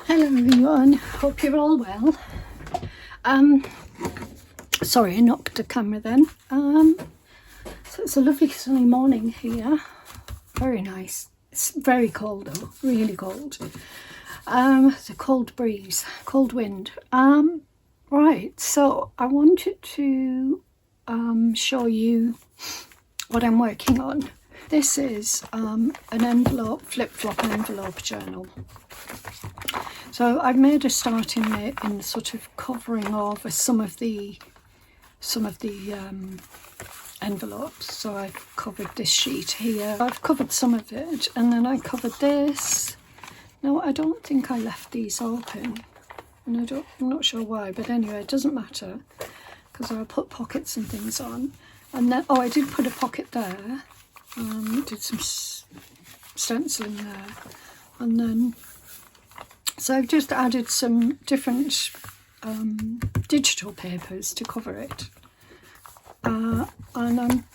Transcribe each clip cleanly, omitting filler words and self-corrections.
Hello everyone, hope you're all well. Sorry I knocked the camera then. So it's a lovely sunny morning here, very nice. It's very cold though, really cold. It's a cold breeze, cold wind. Right, so I wanted to show you what I'm working on. This is an envelope, flip-flop envelope journal. So I've made a start in sort of covering over some of the envelopes. So I've covered this sheet here. I've covered some of it, and then I covered this. No, I don't think I left these open, and I'm not sure why. But anyway, it doesn't matter because I'll put pockets and things on. And then I did put a pocket there. Did some stenciling there, and then. So I've just added some different digital papers to cover it. And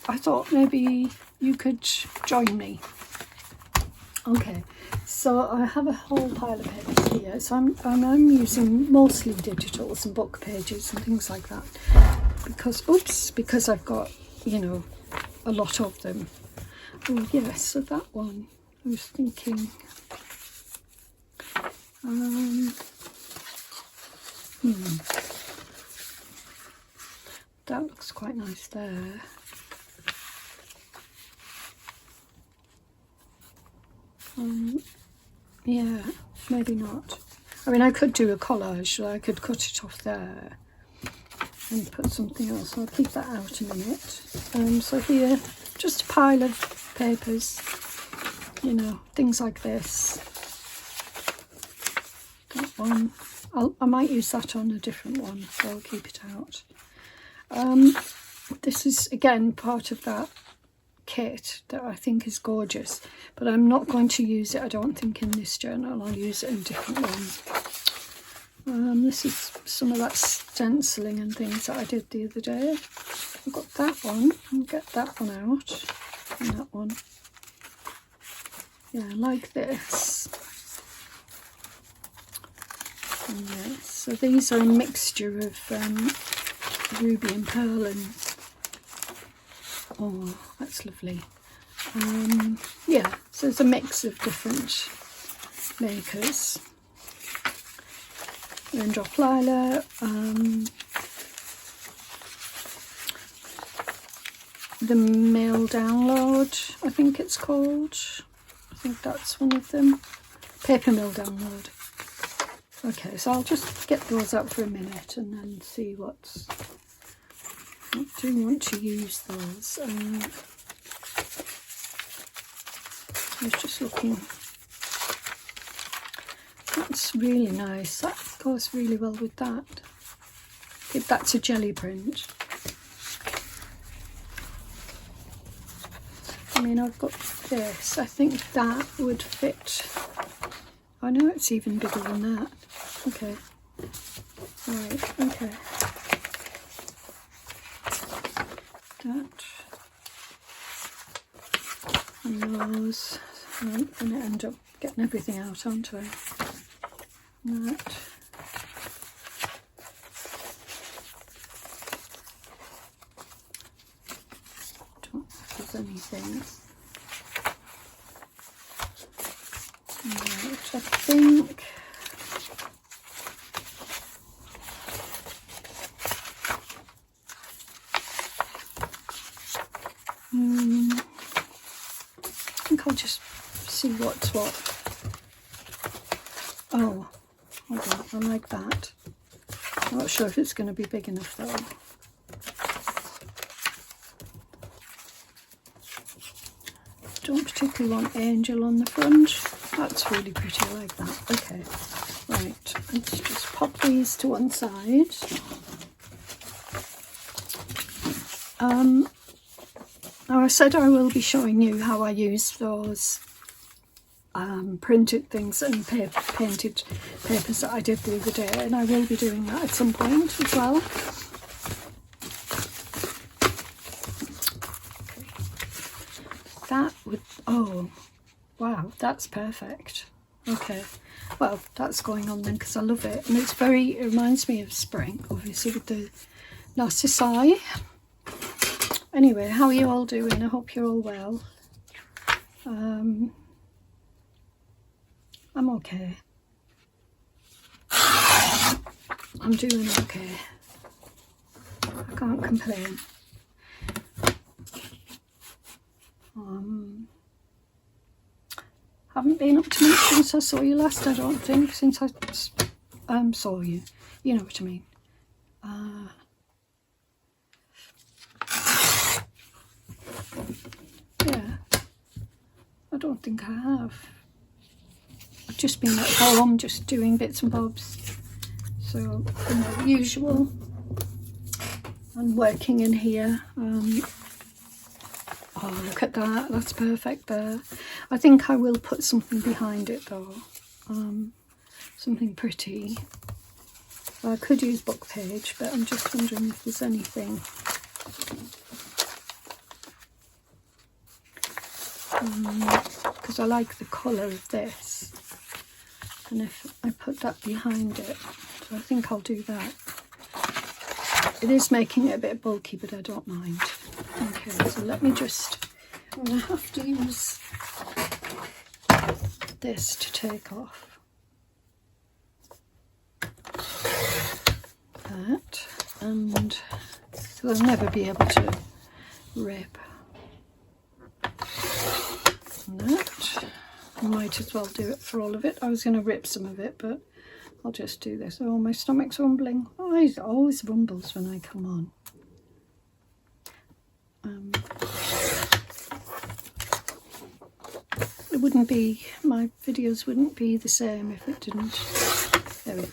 I thought maybe you could join me. Okay, so I have a whole pile of papers here. So I'm using mostly digitals and book pages and things like that. Because I've got, you know, a lot of them. Oh yes, so that one, I was thinking... that looks quite nice there. Yeah, maybe not. I mean, I could do a collage, so I could cut it off there and put something else. I'll keep that out in a minute. So here, just a pile of papers, you know, things like this. That one, I might use that on a different one, so I'll keep it out. This is again part of that kit that I think is gorgeous, but I'm not going to use it, I don't think, in this journal. I'll use it in a different one. This is some of that stenciling and things that I did the other day. I've got that one, I'll get that one out, and that one. Yeah, like this. Yes, so these are a mixture of ruby and pearl, and oh, that's lovely. Yeah, so it's a mix of different makers. Raindrop Lilac, the Mail Download, I think it's called. I think that's one of them. Paper Mill Download. Okay, so I'll just get those out for a minute and then see what's... I do want to use those. I was just looking. That's really nice. That goes really well with that. If that's a jelly print. I mean, I've got this. I think that would fit. I know it's even bigger than that. Okay. Right, okay. That. And those. I'm going to end up getting everything out, aren't I? That. Don't know if there's anything. Right, I think. I think I'll just see what's what. Oh, hold on, I like that. I'm not sure if it's going to be big enough though. Don't particularly want angel on the front. That's really pretty, I like that. Okay, right, let's just pop these to one side. Now I said I will be showing you how I use those printed things and painted papers that I did the other day, and I will be doing that at some point as well. That would, oh wow, that's perfect. Okay, well, that's going on then because I love it, and it reminds me of spring, obviously, with the narcissi. Anyway, how are you all doing? I hope you're all well. I'm okay. I'm doing okay. I can't complain. Haven't been up to much since I saw you last, I don't think, since I saw you. You know what I mean. Yeah, I don't think I have. I've just been at home, just doing bits and bobs. So, you know, the usual. And working in here. Oh, look at that. That's perfect there. I think I will put something behind it though. Something pretty. I could use book page, but I'm just wondering if there's anything. Because I like the colour of this. And if I put that behind it, so I think I'll do that. It is making it a bit bulky, but I don't mind. Okay, so let me just, I'm going to have to use this to take off that, and so I'll never be able to rip that. I might as well do it for all of it. I was going to rip some of it, but I'll just do this. Oh, my stomach's rumbling. Oh, it always rumbles when I come on. It wouldn't be, my videos wouldn't be the same if it didn't. There we go.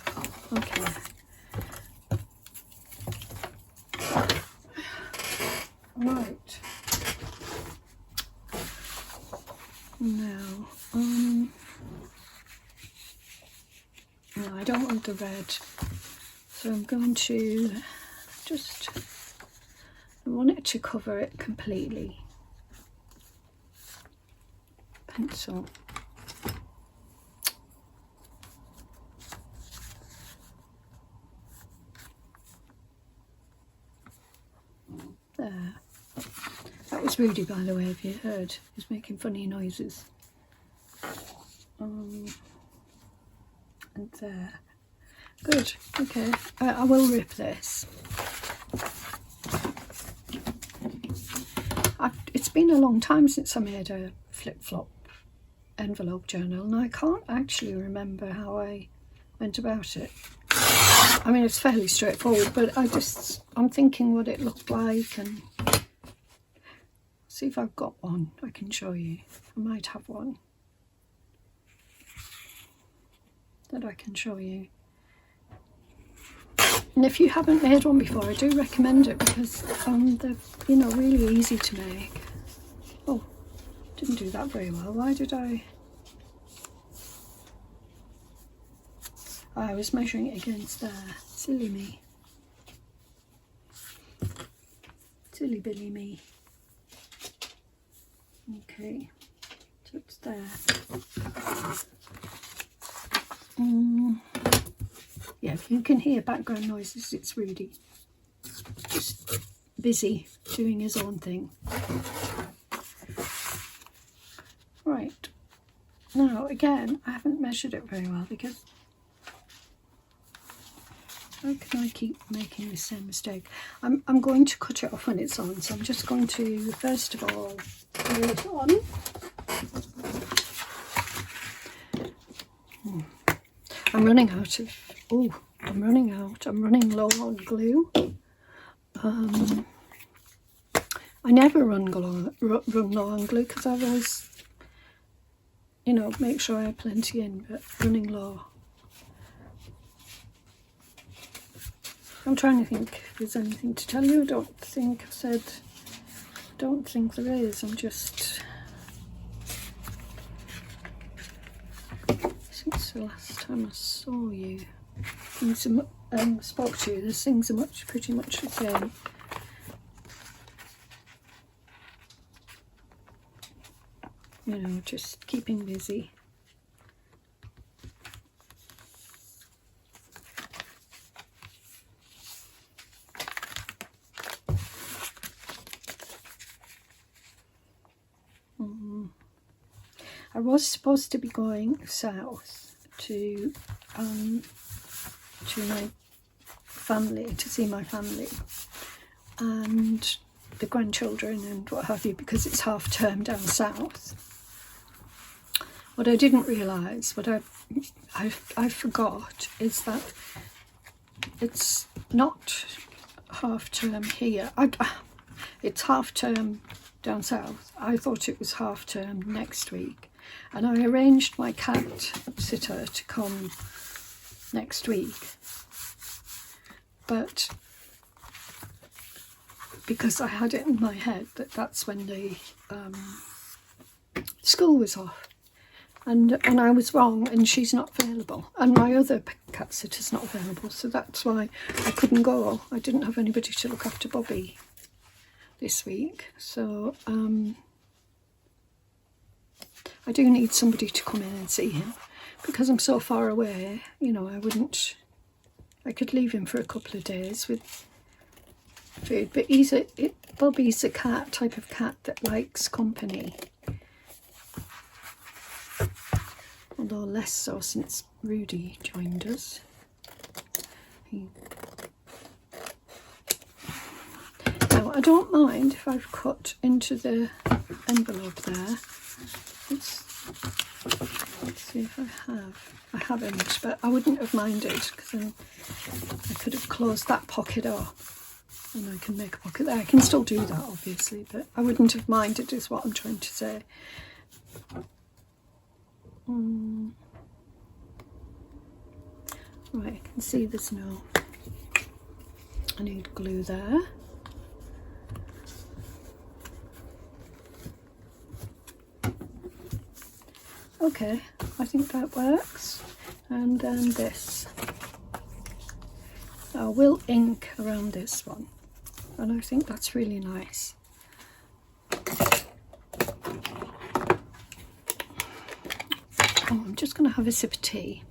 Okay. Right. Now, no, I don't want the red, so I'm going to just, I want it to cover it completely. Pencil. There. That was Rudy, by the way, if you heard. He's making funny noises. And there. Good. Okay. I will rip this. It's been a long time since I made a flip-flop envelope journal, and I can't actually remember how I went about it. I mean, it's fairly straightforward, but I'm thinking what it looked like, and see if I've got one I can show you. I might have one that I can show you. And if you haven't made one before, I do recommend it because they're, you know, really easy to make. Oh, didn't do that very well. Why did I? I was measuring it against there. Silly me. Silly Billy me. Okay, so it's there. Yeah, if you can hear background noises, it's Rudy. Just busy doing his own thing. Right. Now, again, I haven't measured it very well because how can I keep making the same mistake? I'm going to cut it off when it's on, so I'm just going to, first of all, glue it on. I'm running out of, I'm running low on glue. I never run low on glue because I've always, you know, make sure I have plenty in, but running low. I'm trying to think if there's anything to tell you. I don't think I've said, I don't think there is. I'm just, since the last time I saw you, spoke to you, the things are pretty much the same. You know, just keeping busy. I was supposed to be going south to my family, to see my family and the grandchildren and what have you, because it's half term down south. What I didn't realise, what I forgot, is that it's not half term here. It's half term down south. I thought it was half term next week, and I arranged my cat sitter to come next week, but because I had it in my head that that's when the school was off, and I was wrong, and she's not available, and my other cat sitter's not available, so that's why I couldn't go. I didn't have anybody to look after Bobby this week, so I do need somebody to come in and see him, because I'm so far away. You know, I could leave him for a couple of days with food, but Bobby's a type of cat that likes company, although less so since Rudy joined us. Now, I don't mind if I've cut into the envelope there. Let's see if I have. I haven't, but I wouldn't have minded, because then I could have closed that pocket off and I can make a pocket there. I can still do that, obviously, but I wouldn't have minded, is what I'm trying to say. Right, I can see there's no... I need glue there. Okay, I think that works. And then this. I will ink around this one, and I think that's really nice. Oh, I'm just going to have a sip of tea.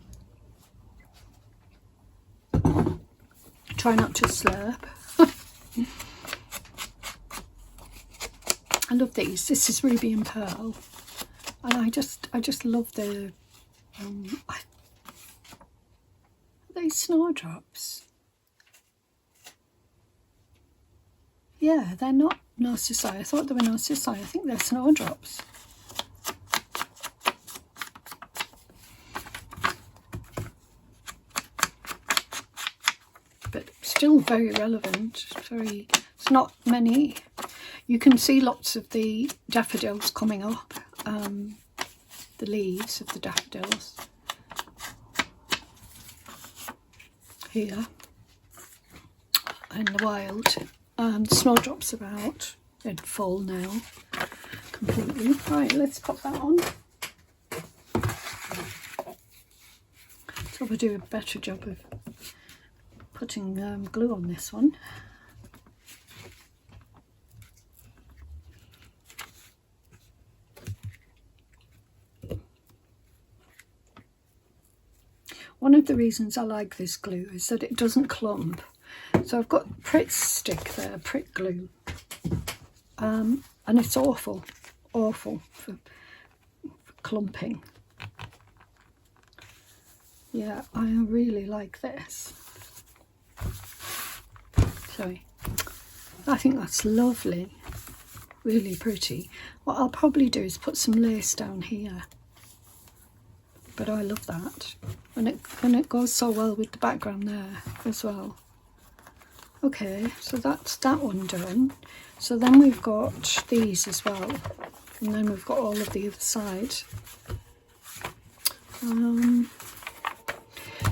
Try not to slurp. I love these. This is Ruby and Pearl, and I just love the are they snowdrops? Yeah, they're not narcissi. I thought they were narcissi. I think they're snowdrops. But still very relevant. It's not many. You can see lots of the daffodils coming up, the leaves of the daffodils here in the wild. Snowdrops are out in full now, completely. Right, let's pop that on. So we'll do a better job of putting glue on this one. One of the reasons I like this glue is that it doesn't clump. So I've got Pritt stick there, Pritt glue, and it's awful for clumping. Yeah, I really like this. Sorry. I think that's lovely, really pretty. What I'll probably do is put some lace down here, but I love that, and it goes so well with the background there as well. Okay, so that's that one done. So then we've got these as well, and then we've got all of the other side.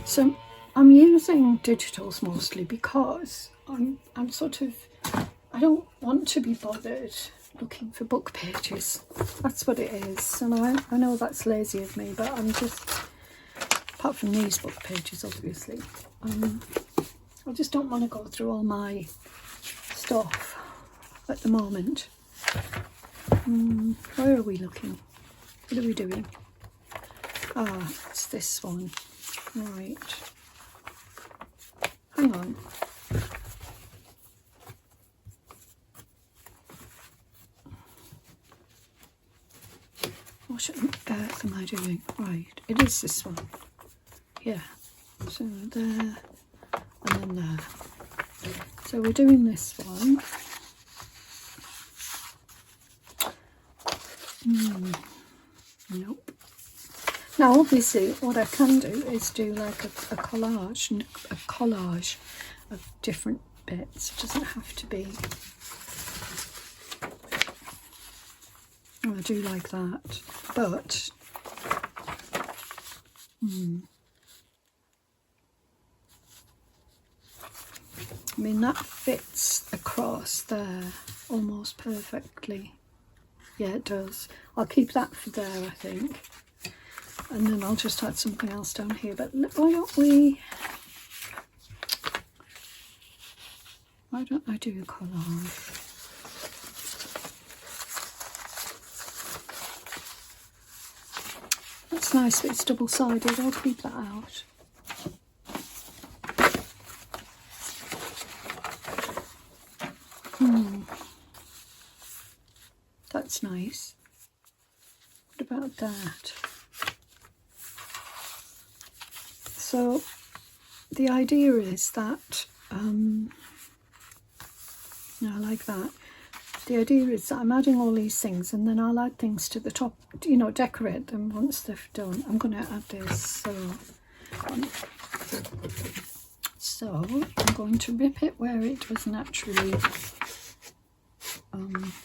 So I'm using digitals mostly because I'm sort of, I don't want to be bothered looking for book pages. That's what it is, and I know that's lazy of me, but I'm just, apart from these book pages obviously, I just don't want to go through all my stuff at the moment. Where are we looking? What are we doing? Ah, it's this one. Right. Hang on. What on earth am I doing? Right, it is this one. Yeah. So there, and then there. So we're doing this one. Nope. Now obviously what I can do is do like a collage of different bits. It doesn't have to be, I do like that, but I mean that fits across there almost perfectly. Yeah, it does. I'll keep that for there, I think. And then I'll just add something else down here. But why don't I do a collage? That's nice, but it's double-sided. I'll keep that out. That's nice. What about that? So the idea is that, I like that. The idea is that I'm adding all these things and then I'll add things to the top, you know, decorate them once they're done. I'm going to add this, so I'm going to rip it where it was naturally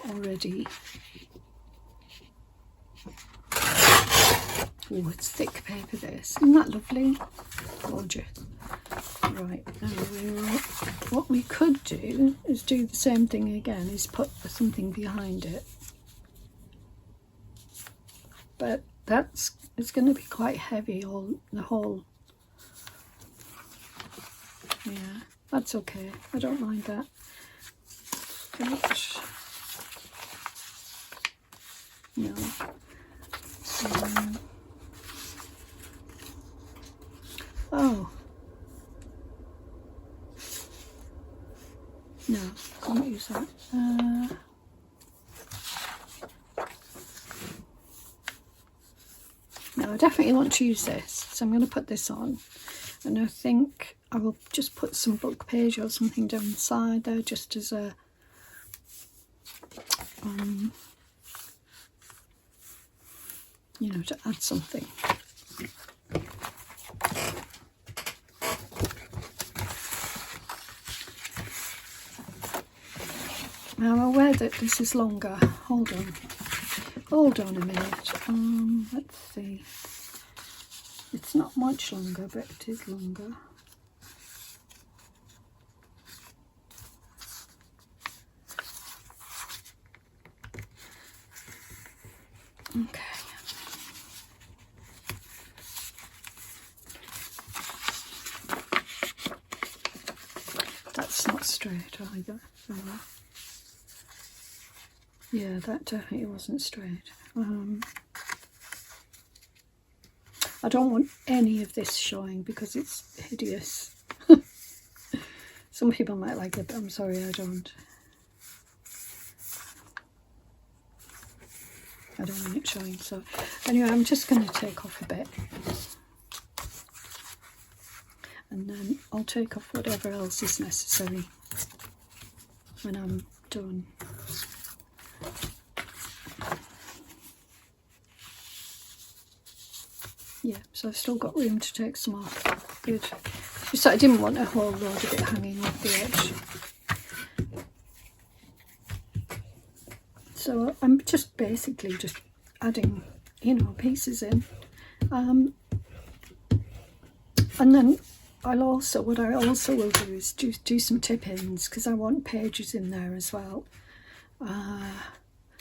already. Oh, it's thick paper this. Isn't that lovely? Gorgeous. Right, now what we could do is do the same thing again, is put something behind it. But it's going to be quite heavy, the whole. Yeah, that's okay. I don't mind that. But, no. Oh. No, can't use that. No, I definitely want to use this. So I'm going to put this on. And I think I will just put some book page or something down the side there, just as a you know, to add something. Now I'm aware that this is longer. Hold on a minute. Let's see. It's not much longer, but it is longer. Okay. That's not straight either. Yeah, that definitely wasn't straight. I don't want any of this showing because it's hideous. Some people might like it, but I'm sorry, I don't. I don't want it showing. So anyway, I'm just going to take off a bit. And then I'll take off whatever else is necessary when I'm done. Yeah, so I've still got room to take some off. Good. Just I didn't want a whole load of it hanging off the edge. So I'm just basically just adding, you know, pieces in. And then what I also will do is do some tip-ins, because I want pages in there as well.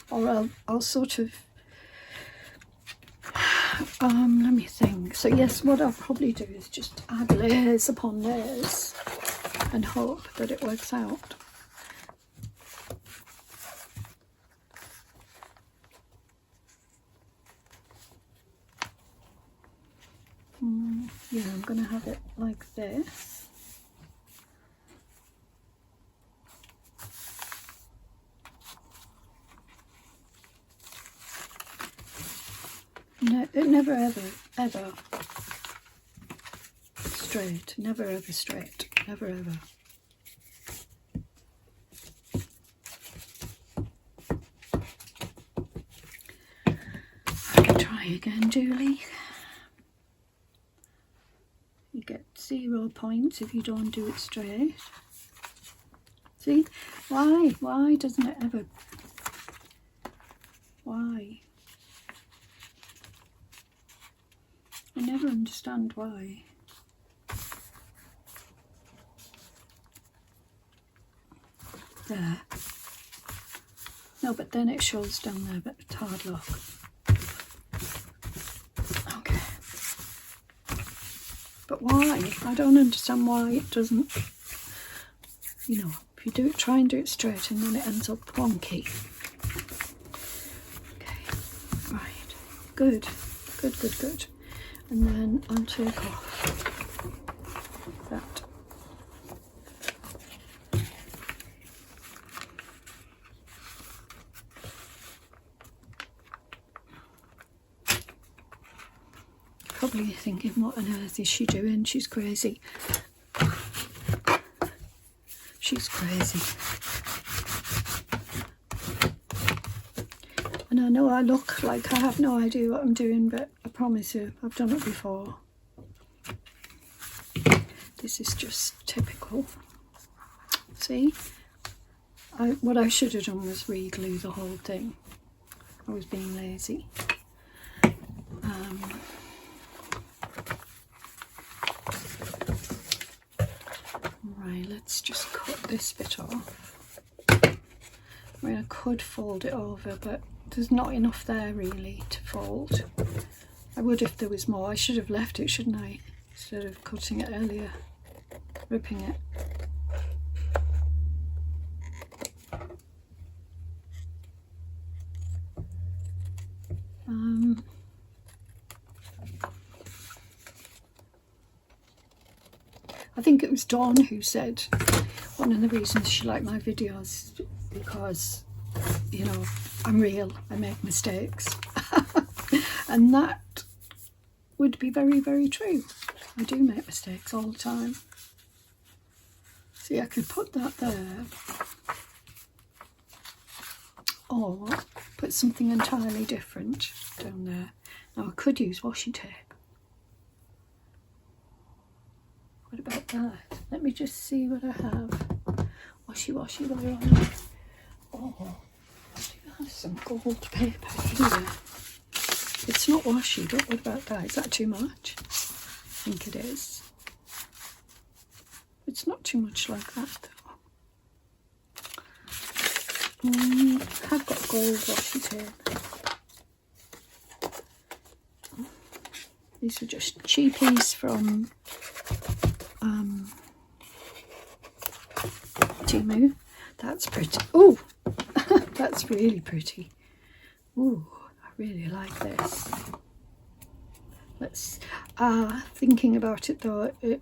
Or I'll sort of, let me think. So yes, what I'll probably do is just add layers upon layers and hope that it works out. Yeah, I'm going to have it like this. No, it never ever straight. Never ever straight. Never ever. Try again, Julie. You get 0 points if you don't do it straight. See? Why doesn't it ever? Why? I never understand why. There. No, but then it shows down there, but it's hard luck. Okay. But why? I don't understand why it doesn't, you know, if you do it, try and do it straight and then it ends up wonky. Okay, right. Good. Good, good, good. And then I'll take off that. Probably thinking, what on earth is she doing? She's crazy. She's crazy. And I know I look like I have no idea what I'm doing, but I promise you, I've done it before. This is just typical. See? What I should have done was re-glue the whole thing. I was being lazy. Right, let's just cut this bit off. I mean, I could fold it over, but there's not enough there really to fold. I would if there was more. I should have left it, shouldn't I? Instead of cutting it earlier, ripping it. I think it was Dawn who said one of the reasons she liked my videos because, you know, I'm real, I make mistakes. And that would be very, very true. I do make mistakes all the time. See, I could put that there, or put something entirely different down there. Now I could use washi tape. What about that? Let me just see what I have. Washi while you're on it. Oh, I do have some gold paper here. It's not washi, but what about that? Is that too much? I think it is. It's not too much like that though. I've got gold washi tape. These are just cheapies from Temu. That's pretty. Oh, that's really pretty. Ooh, I really like this. Let's. Thinking about it though, it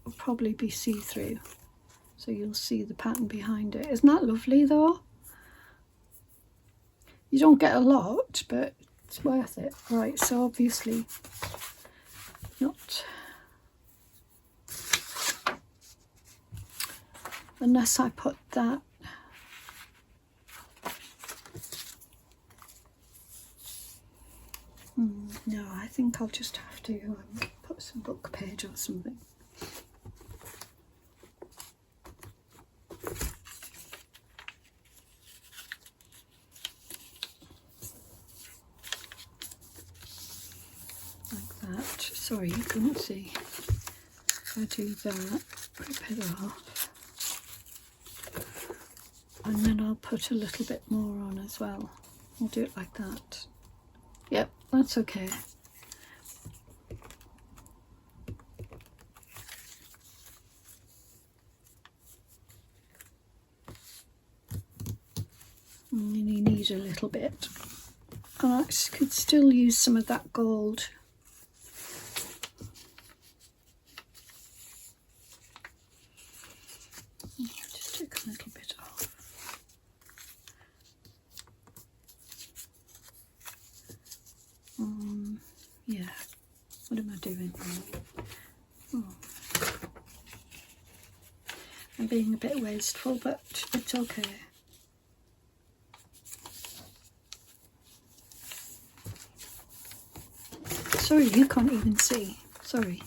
will probably be see-through, so you'll see the pattern behind it. Isn't that lovely though? You don't get a lot, but it's worth it. Right, so obviously not. Unless I put that. No, I think I'll just have to put some book page or something. Like that. Sorry, you couldn't see. If I do that, rip it off. And then I'll put a little bit more on as well. I'll do it like that. Yep, that's okay. And you need a little bit. And I could still use some of that gold. Just take a little bit off. Yeah. What am I doing? Oh. I'm being a bit wasteful, but it's okay. Sorry, you can't even see. Sorry.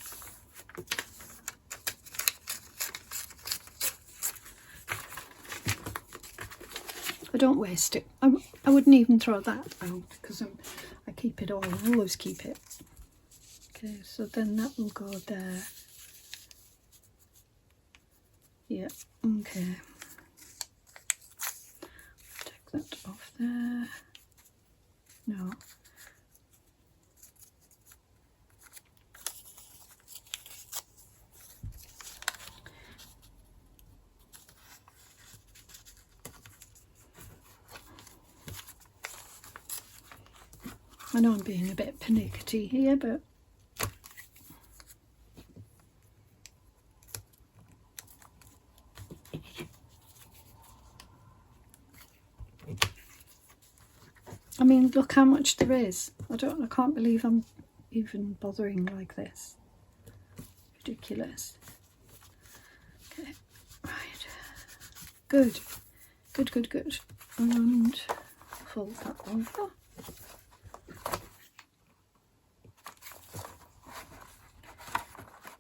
I don't waste it. I wouldn't even throw that out because I keep it all. I always keep it. Okay, so then that will go there. Yeah, okay. Take that off there. No. I know I'm being a bit pernickety here, but I mean, look how much there is. I can't believe I'm even bothering like this. Ridiculous. Okay, right. Good. Good, good, good. And fold that over.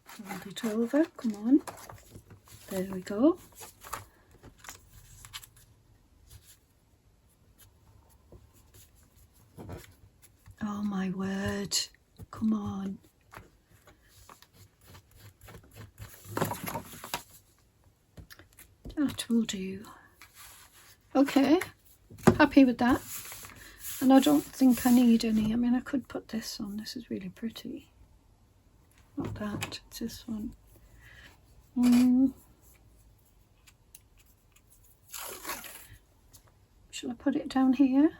Fold it over, come on. There we go. Oh my word, come on. That will do. Okay, happy with that. And I don't think I need any. I mean, I could put this on. This is really pretty. Not that, it's this one. Shall I put it down here?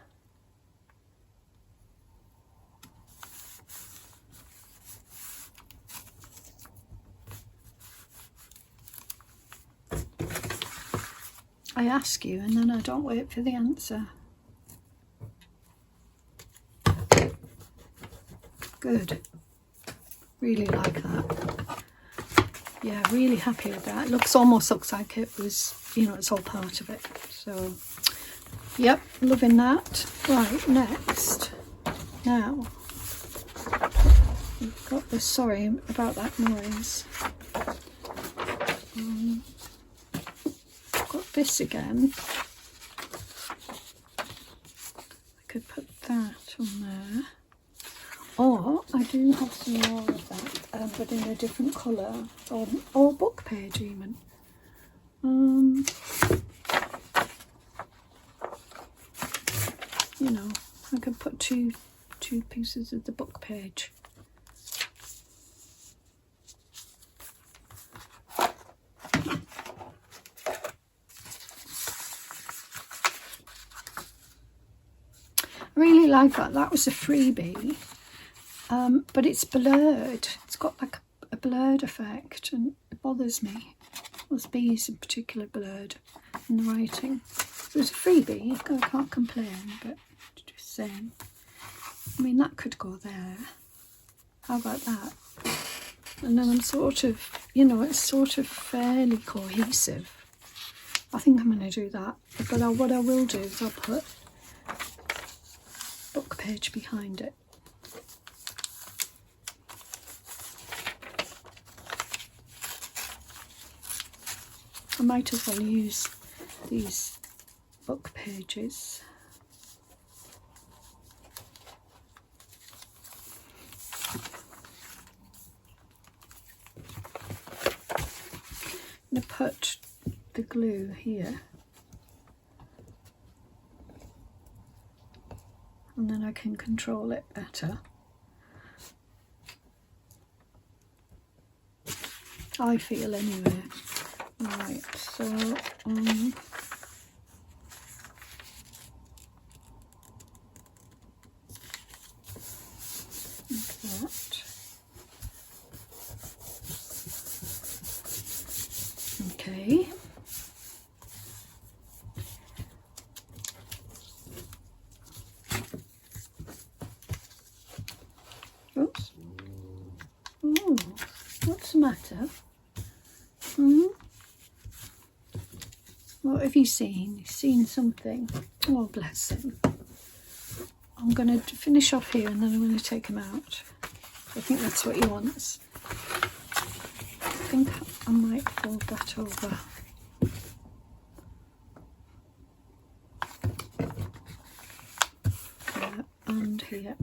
I ask you and then I don't wait for the answer. Good. Really like that. Yeah, really happy with that. It almost looks like it was, you know, it's all part of it. So, yep, loving that. Right, next. Now, we've got this, sorry about that noise. Got this again. I could put that on there. Or I do have some more of that, but in a different colour, or book page even. You know, I could put two pieces of the book page. I really like that. That was a freebie. But it's blurred. It's got like a blurred effect and it bothers me. Those bees in particular blurred in the writing. It was a freebie, I can't complain, but just saying. I mean, that could go there. How about that? And then I'm sort of, you know, it's sort of fairly cohesive. I think I'm going to do that. But what I will do is I'll put book page behind it. I might as well use these book pages. I'm going to put the glue here. And then I can control it better. I feel anyway. Right, so like that. Okay. Oops. matter? What have you seen? He's seen something. Oh, bless him. I'm going to finish off here and then I'm going to take him out. I think that's what he wants. I think I might fold that over. There and here.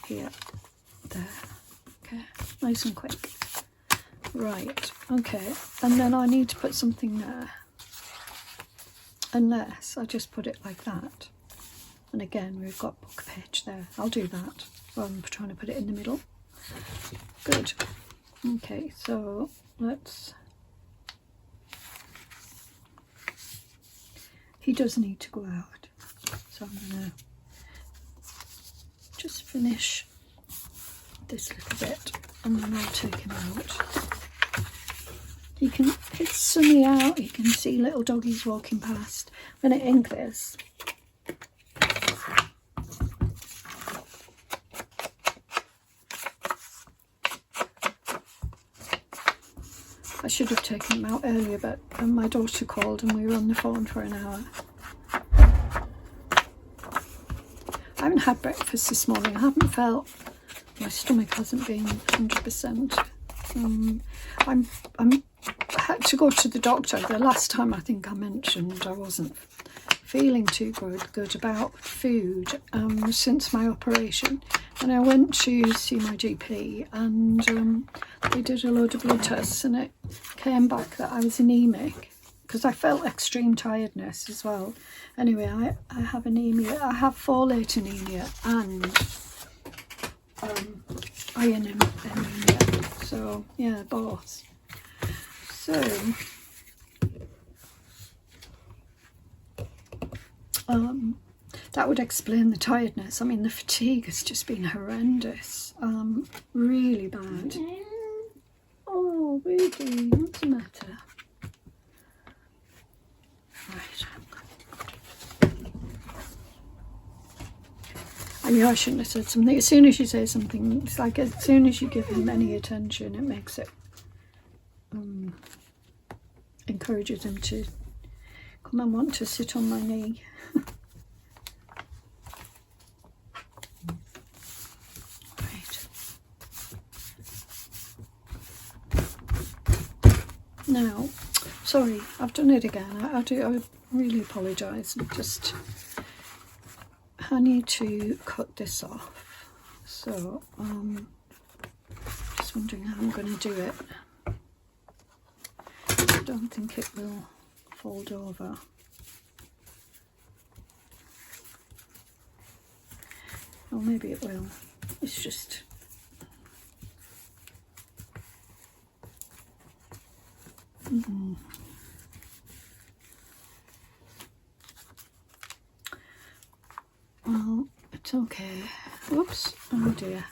Here. There. Okay. Nice and quick. Right. Okay. And then I need to put something there. Unless I just put it like that. And again, we've got book page there. I'll do that. I'm trying to put it in the middle. Good. Okay, so let's... He does need to go out. So I'm going to just finish this little bit and then I'll take him out. You can, it's sunny out, you can see little doggies walking past. I'm going to ink this. I should have taken him out earlier, but my daughter called and we were on the phone for an hour. I haven't had breakfast this morning. I haven't felt, my stomach hasn't been 100%. I had to go to the doctor. The last time I think I mentioned I wasn't feeling too good about food since my operation, and I went to see my GP and they did a load of blood tests and it came back that I was anemic because I felt extreme tiredness as well. Anyway, I have anemia. I have folate anemia and iron anemia. So yeah, both. So that would explain the tiredness. I mean, the fatigue has just been horrendous. Really bad. Oh, Rudy, what's the matter? Right. I knew I shouldn't have said something. As soon as you say something, it's like as soon as you give him any attention, it makes it encourages him to come and want to sit on my knee. Right. Now, sorry, I've done it again. I really apologise. I need to cut this off. So, just wondering how I'm going to do it. I don't think it will fold over. Or maybe it will. It's just... Well, it's okay. Whoops. Oh dear.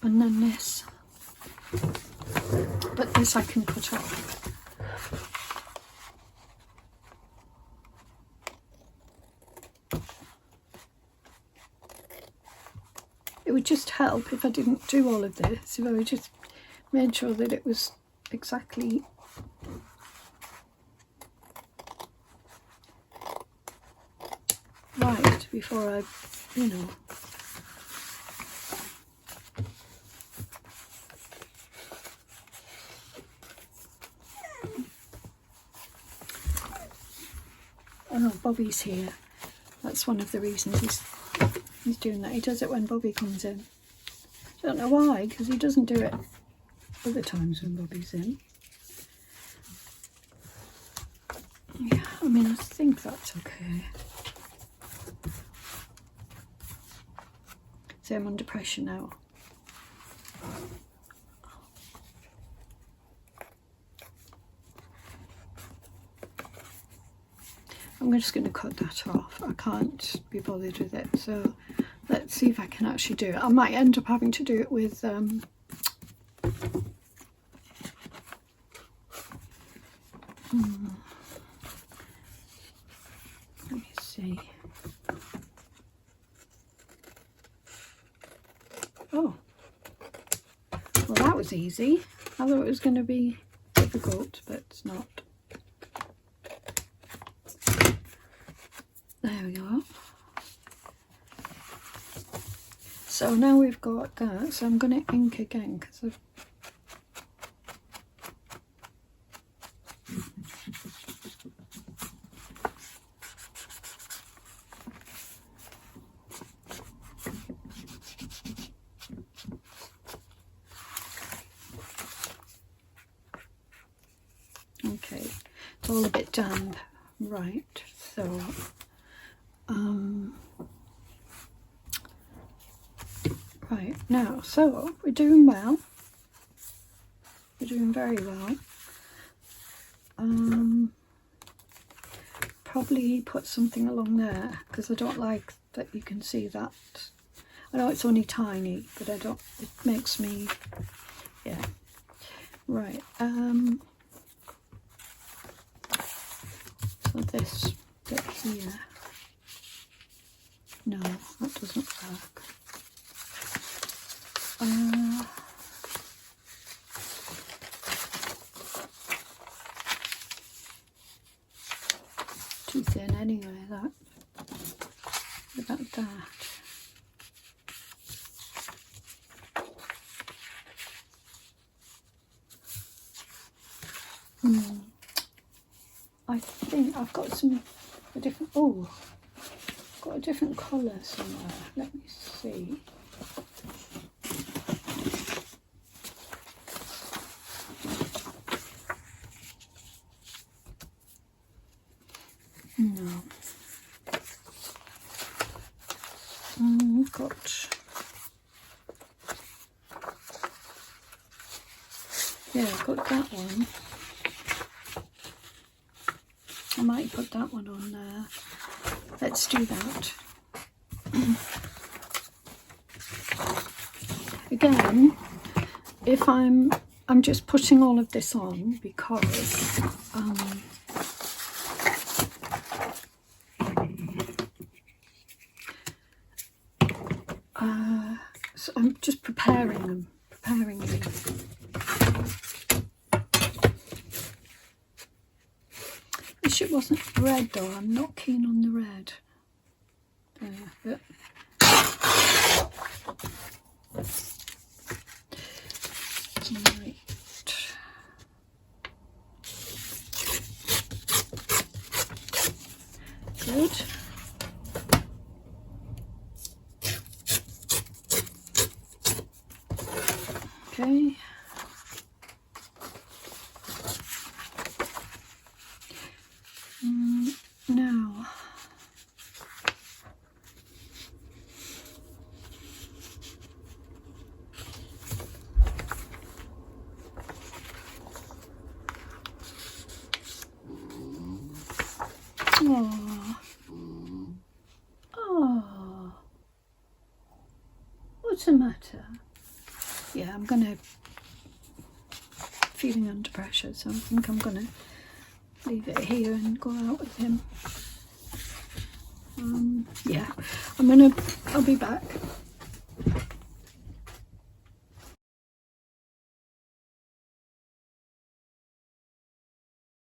And then this. But this I can cut off. It would just help if I didn't do all of this, if I just made sure that it was exactly right before I, you know. Oh, Bobby's here. That's one of the reasons he's doing that. He does it when Bobby comes in. I don't know why, because he doesn't do it other times when Bobby's in. Yeah, I mean, I think that's okay. So I'm under pressure now. I'm just going to cut that off. I can't be bothered with it. So let's see if I can actually do it. I might end up having to do it with see. Oh, well that was easy. I thought it was going to be difficult, but it's not. There we go. So now we've got that, so I'm going to ink again because I've okay, it's all a bit damp, right, so right, now, so we're doing well, we're doing very well. Probably put something along there because I don't like that you can see that. I know it's only tiny, but I don't, it makes me, yeah, right. So this bit here, no, that doesn't work. Too thin anyway, that. What about that? I think I've got a different, oh, I've got a different colour somewhere. Let me see. No. We've got, yeah, I've got that one. I might put that one on there. Let's do that. Again, if I'm just putting all of this on because so I'm just preparing them. Wish it wasn't red though. I'm not keen on the red. But right. Good. Okay. Now oh, what's the matter? Yeah, I'm gonna feeling under pressure, so I think I'm gonna leave it here and go out with him. Yeah, I'll be back.